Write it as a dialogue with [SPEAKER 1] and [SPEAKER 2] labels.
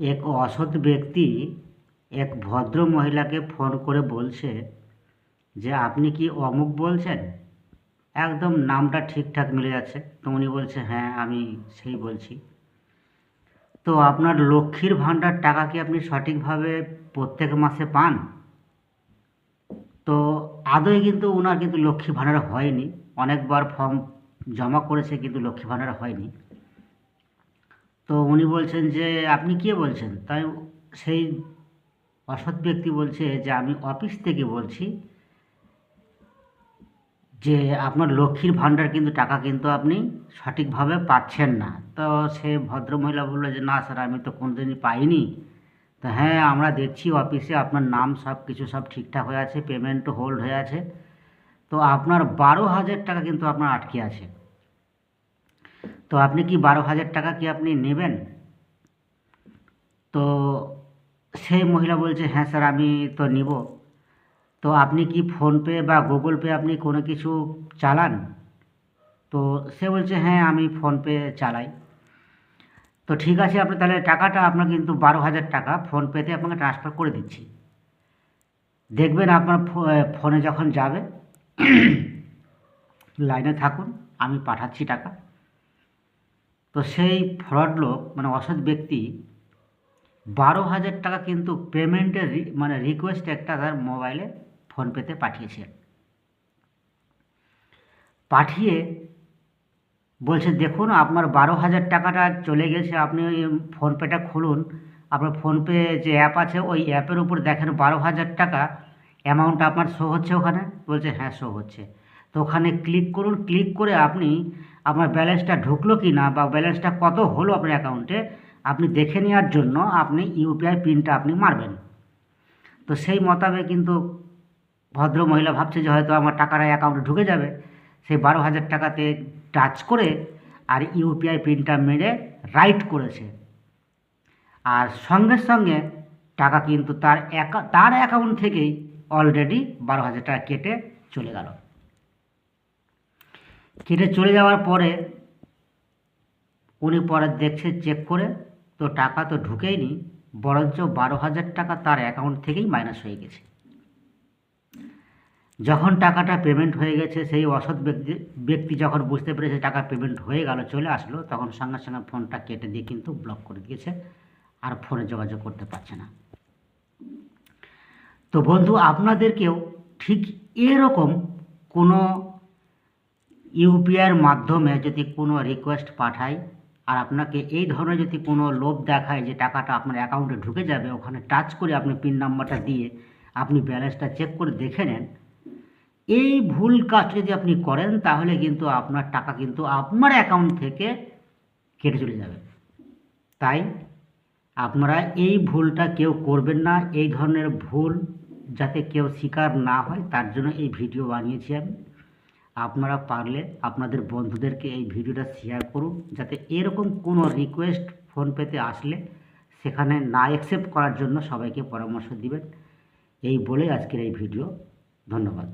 [SPEAKER 1] এক অসৎ ব্যক্তি এক ভদ্র মহিলাকে ফোন করে বলছে যে আপনি কি অমুক বলছেন, একদম নামটা ঠিকঠাক মিলে যাচ্ছে। তো উনি বলছে হ্যাঁ আমি সেই বলছি। তো আপনার লক্ষ্মীর ভাণ্ডার টাকা কি আপনি সঠিকভাবে প্রত্যেক মাসে পান? তো আদৌ কিন্তু ওনার কিন্তু লক্ষ্মী ভাণ্ডার হয়নি। অনেকবার ফর্ম জমা করেছে কিন্তু লক্ষ্মী ভাণ্ডার হয়নি। তো উনি বলছেন যে আপনি কে বলছেন? তাই সেই অসৎ ব্যক্তি বলছে যে আমি অফিস থেকে বলছি যে আপনার লক্ষ্মীর ভাণ্ডার কিন্তু টাকা কিন্তু আপনি সঠিকভাবে পাচ্ছেন না। তো সে ভদ্রমহিলা বলল যে না স্যার আমি তো কোনোদিনই পাইনি। তো হ্যাঁ আমরা দেখছি অফিসে আপনার নাম সব কিছু সব ঠিকঠাক হয়ে আছে, পেমেন্টও হোল্ড হয়ে আছে। তো আপনার 12,000 টাকা কিন্তু আপনার আটকে আছে। তো আপনি কি 12,000 টাকা কি আপনি নেবেন? তো সেই মহিলা বলছে হ্যাঁ স্যার আমি তো নিব। তো আপনি কি ফোনপে বা গুগল পে আপনি কোনো কিছু চালান? তো সে বলছে হ্যাঁ আমি ফোনপে চালাই। তো ঠিক আছে আপনি তাহলে টাকাটা আপনার কিন্তু 12,000 টাকা ফোনপেতে আপনাকে ট্রান্সফার করে দিচ্ছি। দেখবেন আপনার ফোনে যখন যাবে লাইনে থাকুন, আমি পাঠাচ্ছি টাকা। তো সেই ফ্রড লোক মানে অসৎ ব্যক্তি 12,000 টাকা কিন্তু পেমেন্টের মানে রিকোয়েস্ট একটা তার মোবাইলে ফোনপেতে পাঠিয়েছে। পাঠিয়ে বলছে দেখুন আপনার 12,000 টাকাটা চলে গেছে, আপনি ওই ফোনপেটা খুলুন, আপনার ফোনপে যে অ্যাপ আছে ওই অ্যাপের উপর দেখেন 12,000 টাকা অ্যামাউন্ট আপনার শো হচ্ছে ওখানে। বলছে হ্যাঁ শো হচ্ছে। তো ওখানে ক্লিক করুন, ক্লিক করে আপনি আপনার ব্যালেন্সটা ঢুকলো কি না বা ব্যালেন্সটা কত হলো আপনার অ্যাকাউন্টে আপনি দেখে নেওয়ার জন্য আপনি ইউপিআই পিনটা আপনি মারবেন। তো সেই মোতাবেক কিন্তু ভদ্র মহিলা ভাবছে যে হয়তো আমার টাকাটা অ্যাকাউন্টে ঢুকে যাবে। সেই 12,000 টাকাতে টাচ করে আর ইউপিআই পিনটা মেরে রাইট করেছে। আর সঙ্গে সঙ্গে টাকা কিন্তু তার অ্যাকাউন্ট থেকেই অলরেডি 12,000 টাকা কেটে চলে গেল। কেটে চলে যাওয়ার পরে উনি পরে দেখছে চেক করে, তো টাকা তো ঢুকেইনি, বরঞ্চ 12,000 টাকা তার অ্যাকাউন্ট থেকেই মাইনাস হয়ে গেছে। যখন টাকাটা পেমেন্ট হয়ে গেছে সেই অসৎ ব্যক্তি যখন বুঝতে পেরেছে টাকা পেমেন্ট হয়ে গেল চলে আসলো, তখন সঙ্গে সঙ্গে ফোনটা কেটে দিয়ে কিন্তু ব্লক করে দিয়েছে, আর ফোনে যোগাযোগ করতে পারছে না। তো বন্ধু আপনাদেরকেও ঠিক এরকম কোনো ইউপিআইয়ের মাধ্যমে যদি কোনো রিকোয়েস্ট পাঠায় আর আপনাকে এই ধরনের যদি কোনো লোভ দেখায় যে টাকাটা আপনার অ্যাকাউন্টে ঢুকে যাবে, ওখানে টাচ করে আপনি পিন নাম্বারটা দিয়ে আপনি ব্যালেন্সটা চেক করে দেখে নেন, এই ভুল কাজ যদি আপনি করেন তাহলে কিন্তু আপনার টাকা কিন্তু আপনার অ্যাকাউন্ট থেকে কেটে চলে যাবে। তাই আপনারা এই ভুলটা কেউ করবেন না। এই ধরনের ভুল যাতে কেউ শিকার না হয় তার জন্য এই ভিডিও বানিয়েছি আমি। আপনারা পারলে আপনাদের বন্ধুদেরকে এই ভিডিওটা শেয়ার করুন, যাতে এরকম কোনো রিকোয়েস্ট ফোনপেতে আসলে সেখানে না অ্যাকসেপ্ট করার জন্য সবাইকে পরামর্শ দিবেন। এই বলে আজকের এই ভিডিও। ধন্যবাদ।